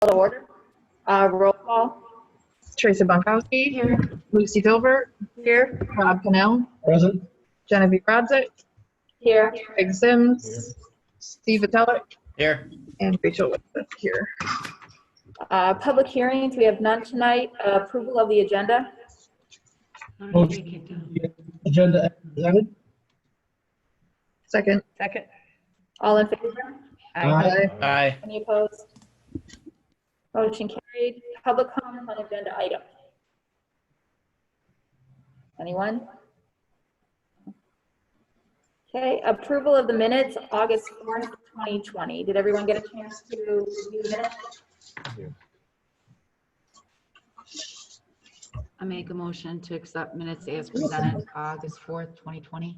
to order. Roll call. Teresa Bunkowski. Here. Lucy Dilbert. Here. Rob Pennell. Present. Genevieve Rodzik. Here. Craig Sims. Steve Vitalik. Here. And Rachel Whitman here. Public hearings, we have none tonight. Approval of the agenda. Agenda as presented. Second. Second. All in favor? Aye. Any opposed? Motion carried. Public comment on agenda item. Anyone? Okay, approval of the minutes, August 4th, 2020. Did everyone get a chance to review the minutes? I make a motion to accept minutes as presented, August 4th, 2020.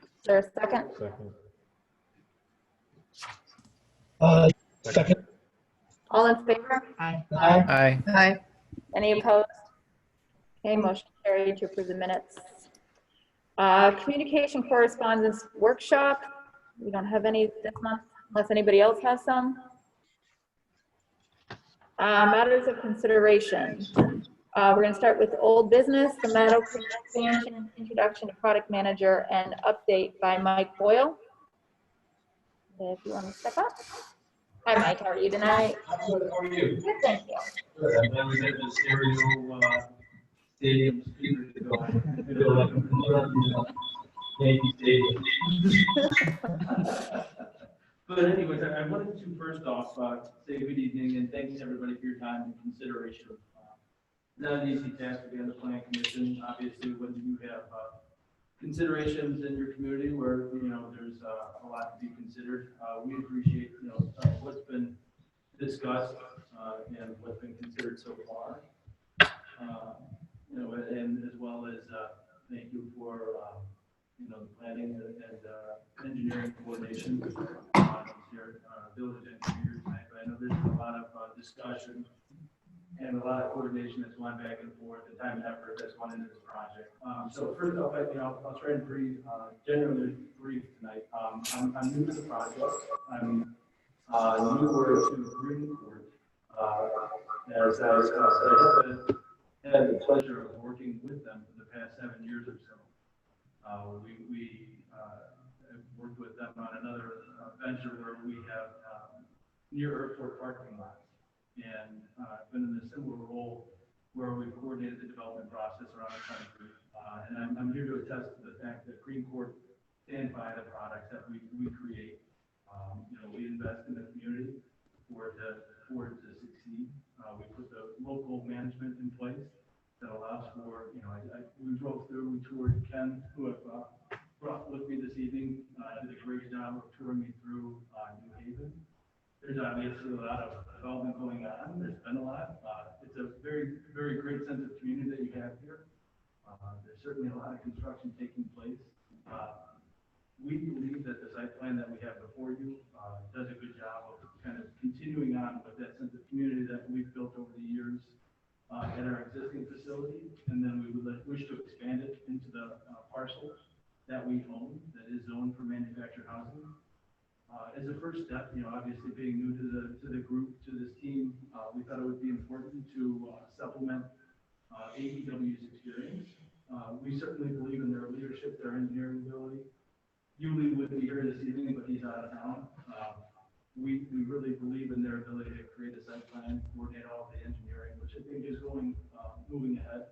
Is there a second? Second. All in favor? Aye. Aye. Aye. Any opposed? Okay, motion carried to approve the minutes. Communication correspondence workshop. We don't have any this month unless anybody else has some. Matters of consideration. We're going to start with old business, the Meadow Creek expansion, introduction to product manager, and update by Mike Boyle. If you want to step up. Hi, Mike. How are you tonight? How are you? Good, thank you. Good. I'm glad we had the stereo stadium speakers to go. I feel like I'm Yankee Stadium. But anyways, I wanted to first off say good evening and thanks everybody for your time and consideration. Not an easy task to be on the planning commission. Obviously, when you have considerations in your community where there's a lot to be considered, we appreciate what's been discussed and what's been considered so far. And as well as thank you for the planning and engineering coordination here, village engineers. I know there's a lot of discussion and a lot of coordination that's gone back and forth, and time and effort that's gone into this project. So first off, I'll try and be generally brief tonight. I'm new to the project. I'm newer to Greenport. As I have had the pleasure of working with them for the past 7 years or so. We have worked with them on another venture where we have near airport parking lots. And been in a similar role where we've coordinated the development process around the country. And I'm here to attest to the fact that Greenport stands by the products that we create. We invest in the community for it to succeed. We put the local management in place that allows for, we drove through, we toured Ken, who have brought with me this evening, did a great job of touring me through New Haven. There's obviously a lot of development going on. There's been a lot. It's a very, very great sense of community that you have here. There's certainly a lot of construction taking place. We believe that the site plan that we have before you does a good job of kind of continuing on with that sense of community that we've built over the years at our existing facility. And then we would wish to expand it into the parcel that we own that is zoned for manufactured housing. As a first step, obviously being new to the group, to this team, we thought it would be important to supplement AEW's experience. We certainly believe in their leadership, their engineering ability. Yuli would be here this evening, but he's out of town. We really believe in their ability to create a site plan, coordinate all of the engineering, which I think is moving ahead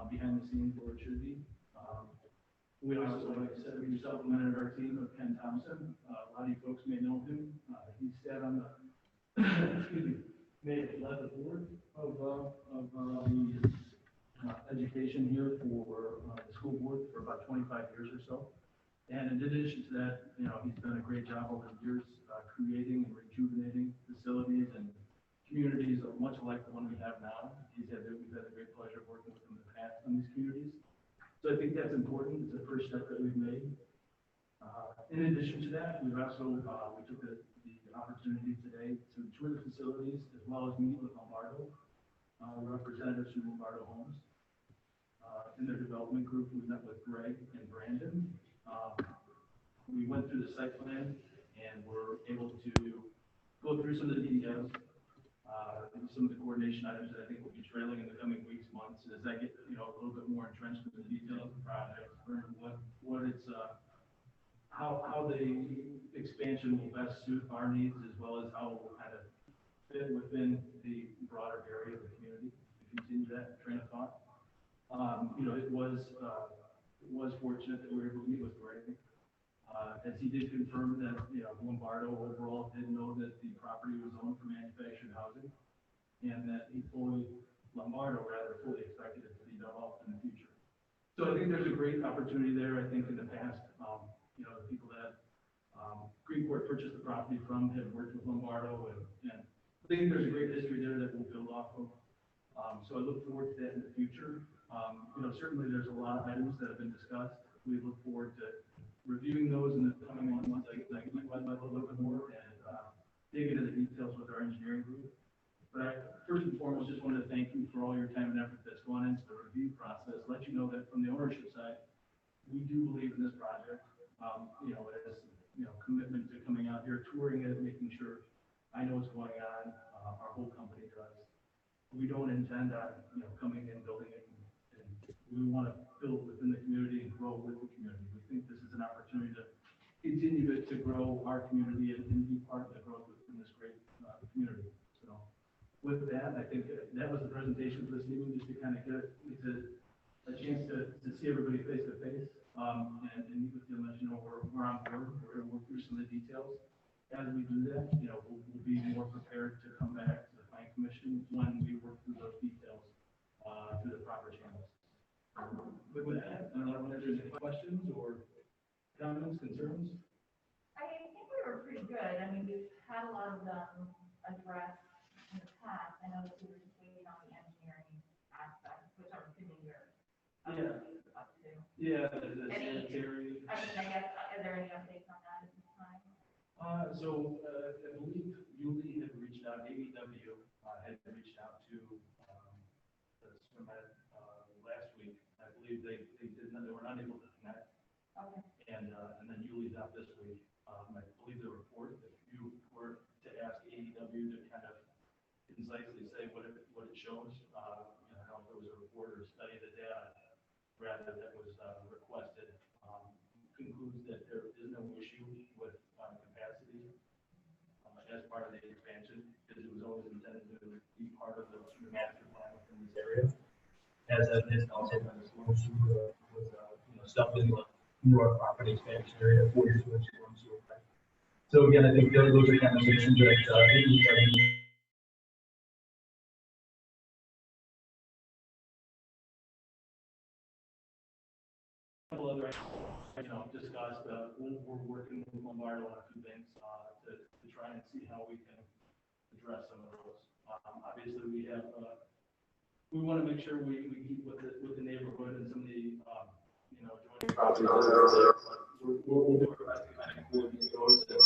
behind the scenes where it should be. We also, like I said, we supplemented our team with Ken Thompson. A lot of you folks may know him. He sat on the, led the board of the education here for the school board for about 25 years or so. And in addition to that, he's done a great job over the years creating and rejuvenating facilities and communities much like the one we have now. We've had a great pleasure of working with him in the past on these communities. So I think that's important. It's the first step that we've made. In addition to that, we've also, we took the opportunity today to tour the facilities as well as meet with Lombardo, representatives from Lombardo Homes. In their development group, we met with Greg and Brandon. We went through the site plan and were able to go through some of the details, some of the coordination items that I think will be trailing in the coming weeks, months, as I get, a little bit more entrenched in the details of the project, learn what it's, how the expansion will best suit our needs, as well as how it will kind of fit within the broader area of the community, to continue that train of thought. It was fortunate that we were able to meet with Greg, as he did confirm that, Lombardo overall did know that the property was owned for manufactured housing, and that Lombardo fully expected it to be developed in the future. So I think there's a great opportunity there. I think in the past, the people that Greenport purchased the property from have worked with Lombardo, and I think there's a great history there that we'll build off of. So I look forward to that in the future. Certainly there's a lot of items that have been discussed. We look forward to reviewing those in the coming months. I can a little bit more and dig into the details with our engineering group. But I, first and foremost, just wanted to thank you for all your time and effort that's gone into the review process. Let you know that from the ownership side, we do believe in this project. As commitment to coming out here, touring it, making sure I know what's going on. Our whole company does. We don't intend on coming in, building it, and we want to build within the community and grow with the community. We think this is an opportunity to continue to grow our community and be part of the growth within this great community. So with that, I think that was the presentation for this evening, just to kind of get a chance to see everybody face to face, and meet with you and let you know we're on board. We're going to work through some of the details. As we do that, we'll be more prepared to come back to the planning commission when we work through those details through the proper channels. With that, I don't know if there's any questions or comments, concerns. I think we were pretty good. I mean, we've had a lot of them addressed in the past. I know that we were just waiting on the engineering aspect, which I'm assuming you're up to. Yeah, the sanitary. I guess, are there any updates on that at this time? I believe Yuli had reached out, AEW had reached out to the SWIMED last week. I believe they were not able to connect. Okay. And then Yuli's out this week. I believe the report, if you were to ask AEW to kind of concisely say what it shows, I don't know if it was a report or a study of the data, rather that was requested, concludes that there is no issue with capacity as part of the expansion, because it was always intended to be part of the master plan within this area. As evidenced also by this one was stuffed in the Newark property expansion area 4 years ago. So again, I think those are conversations that couple other discussed. We're working with Lombardo on a few things to try and see how we can address some of those. Obviously, we want to make sure we keep with the neighborhood and some of the joint properties that are there. We'll do our best to kind of coordinate those and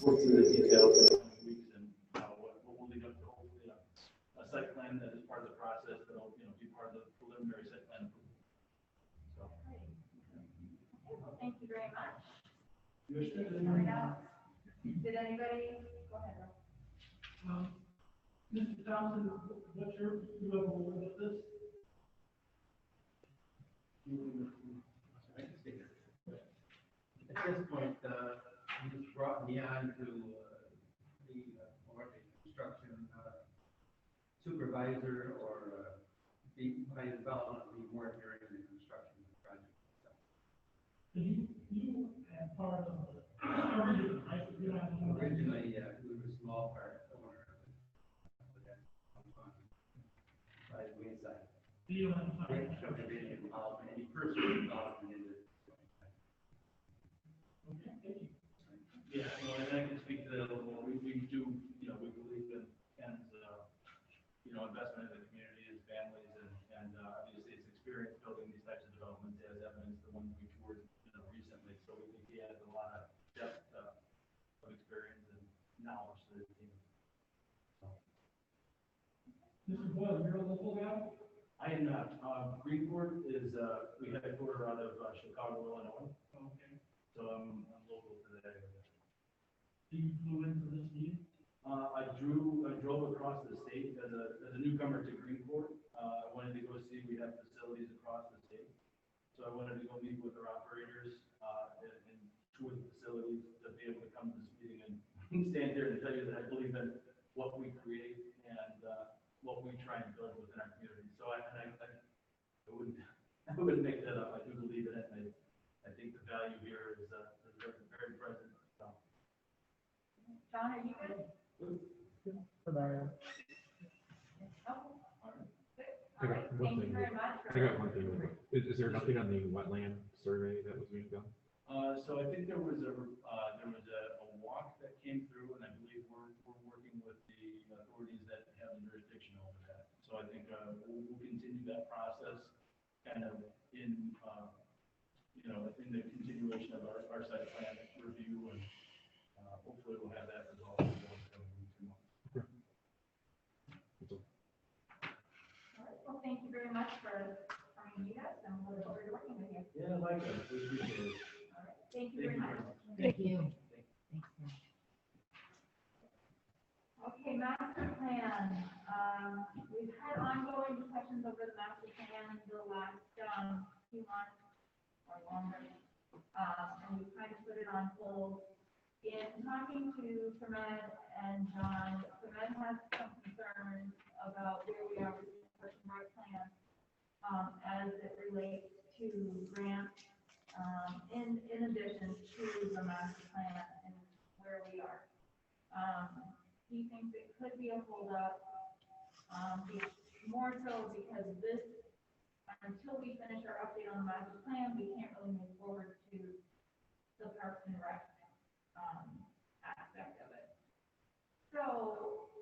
work through the details in the coming weeks, and what will lead up to hopefully a site plan that is part of the process that will be part of the preliminary site plan approval. So. Well, thank you very much. Commissioner, Did anybody go ahead? Mr. Thompson, what's your role with this? At this point, you just brought me on to be more of a construction supervisor, or be my development be more during the construction of the project itself. So you had part of the Originally, we were a small part owner of it, but that's by the wayside. Great subdivision involvement, any personal involvement in it. yeah, and I can speak to that a little more. We do, we believe in Ken's, investment in the community, his families, and obviously his experience building these types of developments, as evidenced the one we toured, recently. So we think he has a lot of depth of experience and knowledge to the team. So. Mr. Boyle, you're a local guy? I am not. Greenport is, we headquarter out of Chicago, Illinois. Okay. So I'm local to that area. you flew into this meeting? I drove across the state as a newcomer to Greenport. I wanted to go see, we have facilities across the state. So I wanted to go meet with our operators, and tour the facilities to be able to come to this meeting and stand here and tell you that I believe in what we create and, what we try and build within our community. So I wouldn't make that up. I do believe in it. I think the value here is very, very present. So. John, are you good? For Marion. All right, thank you very much. I got one thing. Is there nothing on the wetland survey that was being done? So I think there was a walk that came through, and I believe we're working with the authorities that have the jurisdiction over that. So I think we'll continue that process kind of in in the continuation of our site plan review, and hopefully we'll have that resolved in the coming 2 months. Well, thank you very much for coming to meet us, and we'll look forward to working with you. Yeah, likewise. We appreciate it. All right, thank you very much. Thank you. Okay, master plan. We've had ongoing discussions over the master plan the last few months or longer, and we kind of put it on hold. In talking to Ahmed and John, Ahmed has some concerns about where we are with the construction work plan, as it relates to grants, in addition to the master plan and where we are. He thinks it could be a holdup, more so because until we finish our update on the master plan, we can't really move forward to the Parks and Rec aspect of it. So,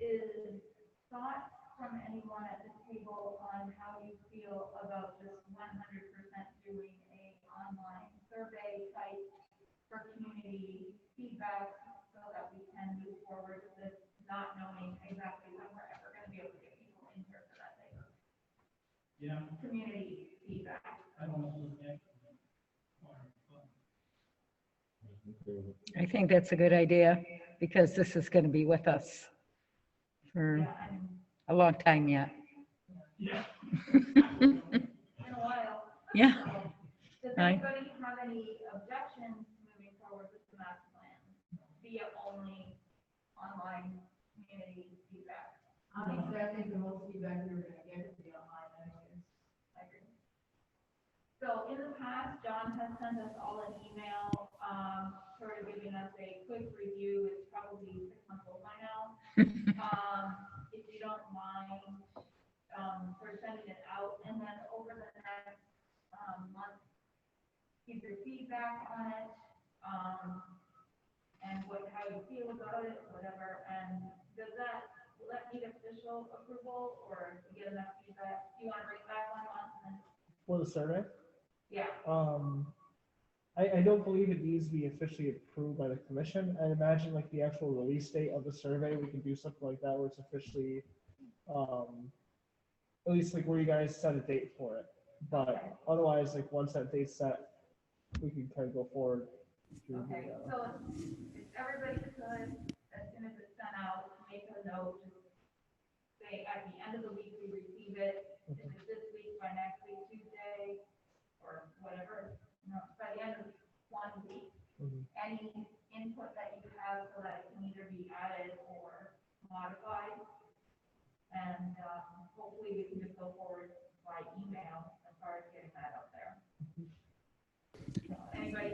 is thought from anyone at the table on how you feel about just 100% doing a online survey type for community feedback so that we can move forward with this, not knowing exactly when we're ever going to be able to get people in here for that type of community feedback? I don't know. I think that's a good idea because this is going to be with us for Yeah, and a long time yet. Yeah. in a while. Yeah. Does Right. anybody have any objections to moving forward with the master plan via only online community feedback? Honestly, I think the most feedback we were gonna get is the online anyways. I agree. So in the past, John has sent us all an email, sort of giving us a quick review. It's probably 6 months old by now. If you don't mind, for sending it out, and then over the next month, give your feedback on it, and how you feel about it, whatever. And will that need official approval, or if you get enough feedback? Do you want to bring it back 1 month and then? For the survey, Yeah. I don't believe it needs to be officially approved by the commission. I imagine like the actual release date of the survey, we can do something like that where it's officially, at least like where you guys set a date for it. But otherwise, like once that date's set, we can kind of go forward. Okay, so if everybody could, as soon as it's sent out, make a note, just say at the end of the week we receive it, if it's this week, by next week, Tuesday, or whatever, by the end of 1 week, any input that you have so that it can either be added or modified. And hopefully we can just go forward by email as far as getting that out there. Anybody,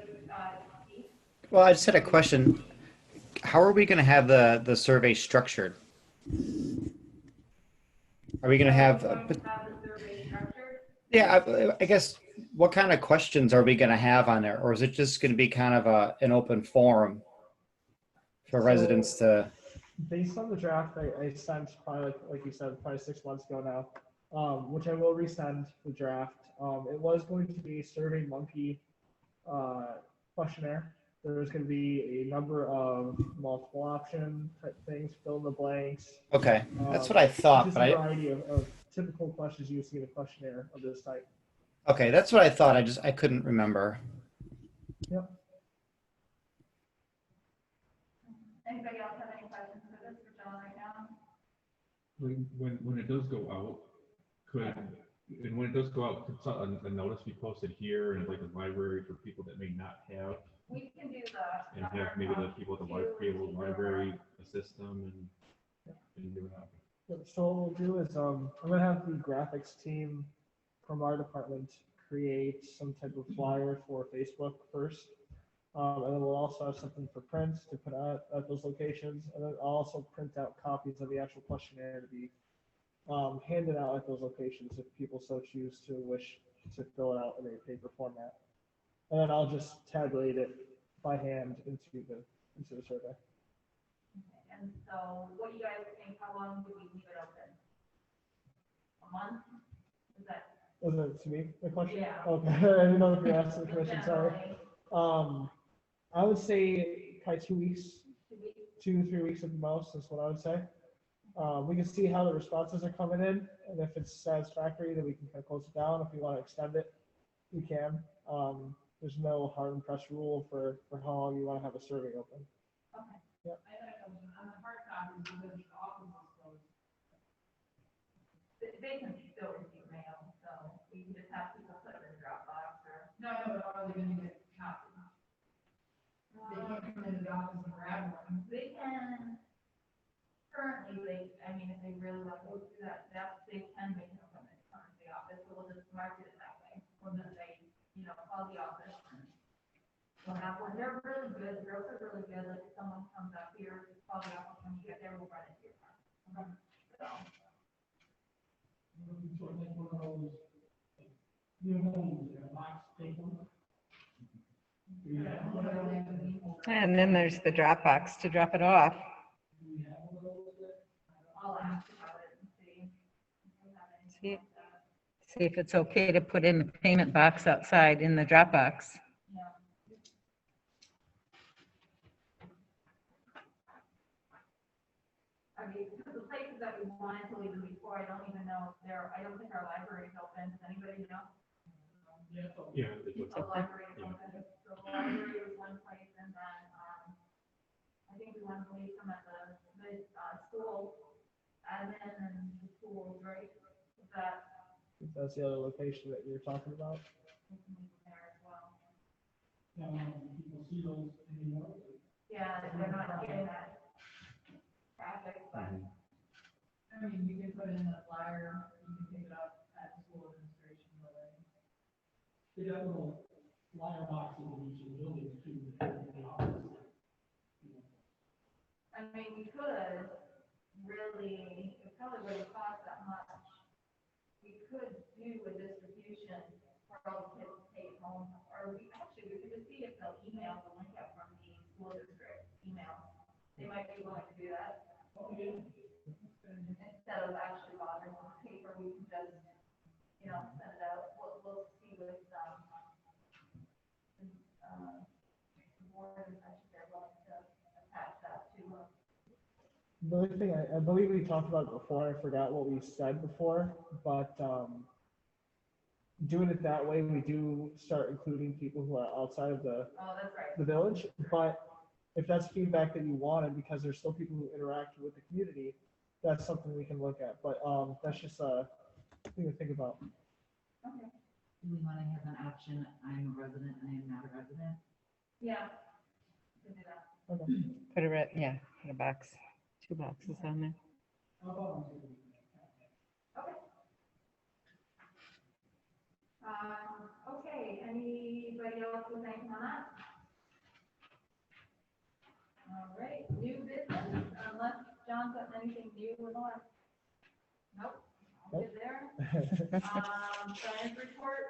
Steve? Well, I just had a question. How are we going to have the survey structured? Are we going to have? The survey structured? Yeah, I guess. What kind of questions are we going to have on there, or is it just going to be kind of an open forum for residents to? Based on the draft I sent probably like you said, probably 6 months ago now, which I will resend the draft. It was going to be a SurveyMonkey questionnaire. There was going to be a number of multiple option type things, fill in the blanks. Okay, that's what I thought, Just but a variety of typical questions you see in a questionnaire of this type. Okay, that's what I thought. I couldn't remember. Yep. Anybody else have any questions for this for John right now? When it does go out, when it does go out, could a notice be posted here in like the library for people that may not have, We can do that. and have maybe the people at the library assist them and do that? So what we'll do is, I'm gonna have the graphics team from our department create some type of flyer for Facebook first. And then we'll also have something for print to put out at those locations. And then I'll also print out copies of the actual questionnaire to be handed out at those locations if people so choose to wish to fill it out in a paper format. And then I'll just tabulate it by hand into the survey. And so what do you guys think? How long do we leave it open? A month? Is that? Was it to me, the question? Yeah. Okay, I didn't know if you asked the question, sorry. Generally, I would say probably 2 weeks, 2 weeks? 2 to 3 weeks at the most is what I would say. We can see how the responses are coming in, and if it's satisfactory, then we can kind of close it down. If we want to extend it, we can. There's no hard and pressed rule for how long you want to have a survey open. Okay. Yep. I don't know, on the hard copies, because the office is closed. They can still receive mail, so we can just have people put it in Dropbox or. No, but are they gonna get copies? They can't come into the office and grab one. They can, currently, I mean, if they really want to go through that, they can make it come to the office, so we'll just market it that way. Or then they, call the office. And we'll have one, they're really good, girls are really good, like if someone comes up here, just call the office when you get there, we'll run it to your car. So, Sort of like one of those, like, new homes, box staple. Yeah. And then there's the Dropbox to drop it off. I'll ask about it and see. If we have anything See. like that. See if it's okay to put in the payment box outside in the Dropbox. Yeah. I mean, the places that we wanted to leave them before, I don't even know if I don't think our library is open. Does anybody know? Yeah. Yeah. It's The library is open. So the library was one place, and then, I think we wanted to leave them at the school, admin and the schools, right? Is that, If that's the other location that you're talking about. we can leave them there as well. People see those anymore. Yeah, they're not getting that traffic, but. I mean, you can put in a flyer, you can pick it up at the school administration building. They got little flyer boxes in each of the buildings too, in the office. I mean, we could really, it probably wouldn't cost that much. We could do a distribution for all the kids to take home, or we could just see if they'll email the link out from the school district email. They might be willing to do that. Instead of actually bothering with paper, we can just, send it out. We'll see with, board, if they're willing to attach that to, The other thing, I believe we talked about it before, I forgot what we said before, but doing it that way, we do start including people who are outside of the that's right. village, but if that's feedback that you wanted, because there's still people who interact with the community, that's something we can look at, but that's just a thing to think about. Okay. Do we want to have an option, I'm a resident, I am not a resident? Yeah. We can do that. Okay. Put a, put a box, 2 boxes on there. Okay. Okay, anybody else with anything on that? All right, new business, unless John's got anything new with us. Nope, all good there. Science report,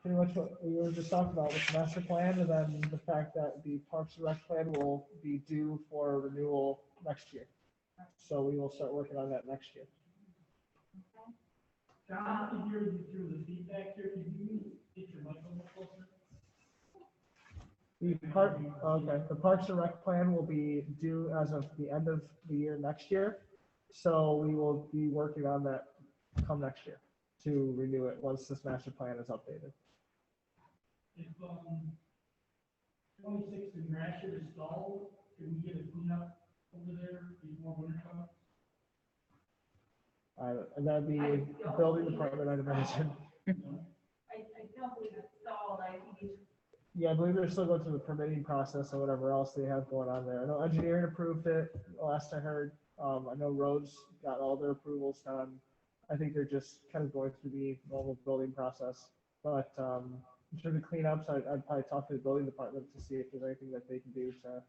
Pretty much what we were just talking about with the master plan, and then the fact that the Parks and Rec plan will be due for renewal next year. So we will start working on that next year. John, I can hear you through the feedback here. Can you get your mic a little closer? The Parks and Rec plan will be due as of the end of the year next year. So we will be working on that come next year to renew it once this master plan is updated. If 26th and Gratiot is stalled. Can we get a cleanup over there before winter comes? And that'd be building department, I'd imagine. I don't believe it's stalled, I think it's Yeah, I believe they're still going through the permitting process and whatever else they have going on there. I know engineering approved it last I heard. I know roads got all their approvals done. I think they're just kind of going through the normal building process. But in terms of cleanups, I'd probably talk to the building department to see if there's anything that they can do to. I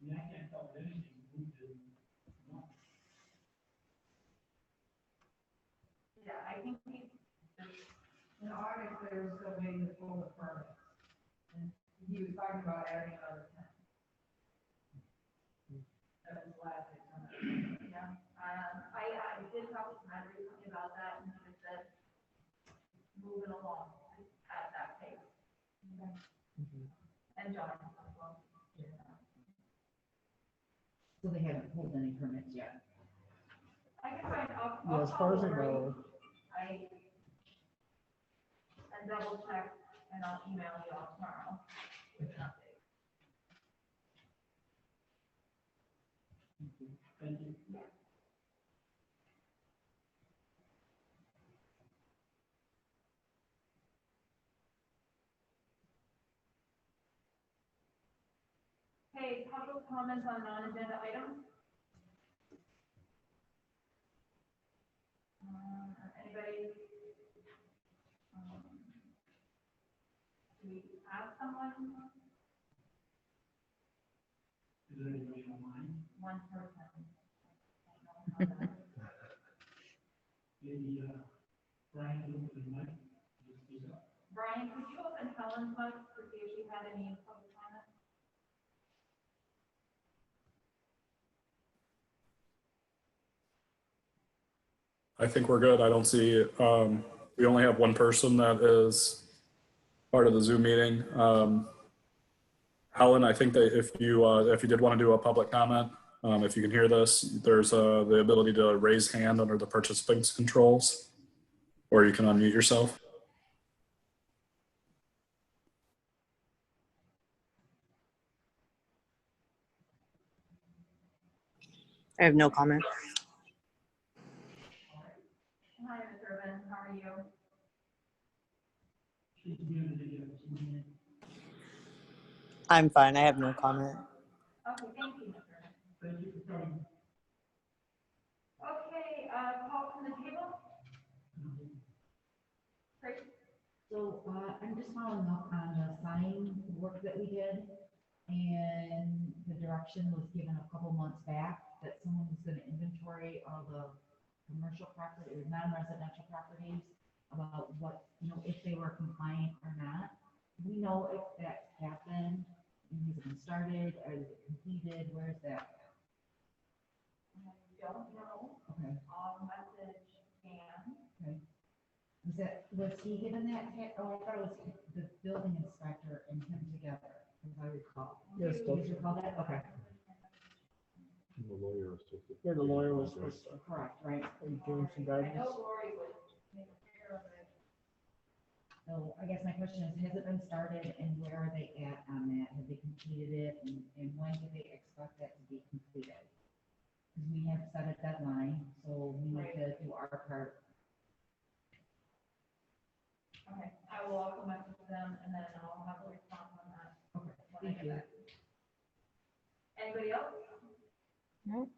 mean, I can't tell if anything moved in. Yeah, I think in August, they were still waiting to pull the permit. And he was talking about adding another 10. That was the last thing. Yeah, I did talk to Matt recently about that, and he said, moving along at that pace. Okay. And John as well. So they haven't pulled any permits yet. I can find out. Yeah, as far as I know. And double check, and I'll email you all tomorrow with an update. Thank you. Okay, public comments on non-agenda items? Anybody? Do we have someone? Is there anybody online? One person. Maybe, Brian, can open the mic, just speak up. Brian, could you open Helen's mic to see if she had any public comment? I think we're good. I don't see, we only have one person that is part of the Zoom meeting. Helen, I think that if you did want to do a public comment, if you can hear this, there's the ability to raise hand under the participants controls, or you can unmute yourself. I have no comment. Hi, Ms. Urban, how are you? She's muted again. I'm fine. I have no comment. Okay, thank you, Ms. Urban. Thank you for coming. Okay, call from the table. Great. So I'm just following up on the sign work that we did. And the direction was given a couple months back that someone was going to inventory all the commercial property, or non-residential properties, about what, if they were compliant or not. Do we know if that happened? Has it been started? Or is it completed? Where is that? I don't know. Okay. Message can. Okay. Was he given that? Oh, I thought it was the building inspector and him together, as I recall. Yes, Do you recall that? Okay. The lawyer was supposed to. Yeah, the lawyer was supposed to Correct, right? give him some guidance. I know Lori would take care of it. So I guess my question is, has it been started and where are they at on that? Have they completed it and when do they expect that to be completed? Because we have set a deadline, so we need to do our part. Okay, I will also message them and then I'll have a response on that. Okay, when I thank get you. back. Anybody else? No.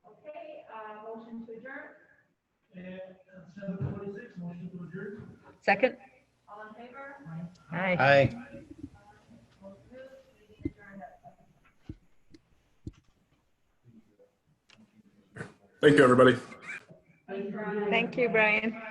Okay, motion to adjourn, And 7:26, motion to adjourn. Second? all in favor? Aye. Aye. Motion approved, meeting adjourned at Thank you, everybody. Thank you. Thank you, Brian.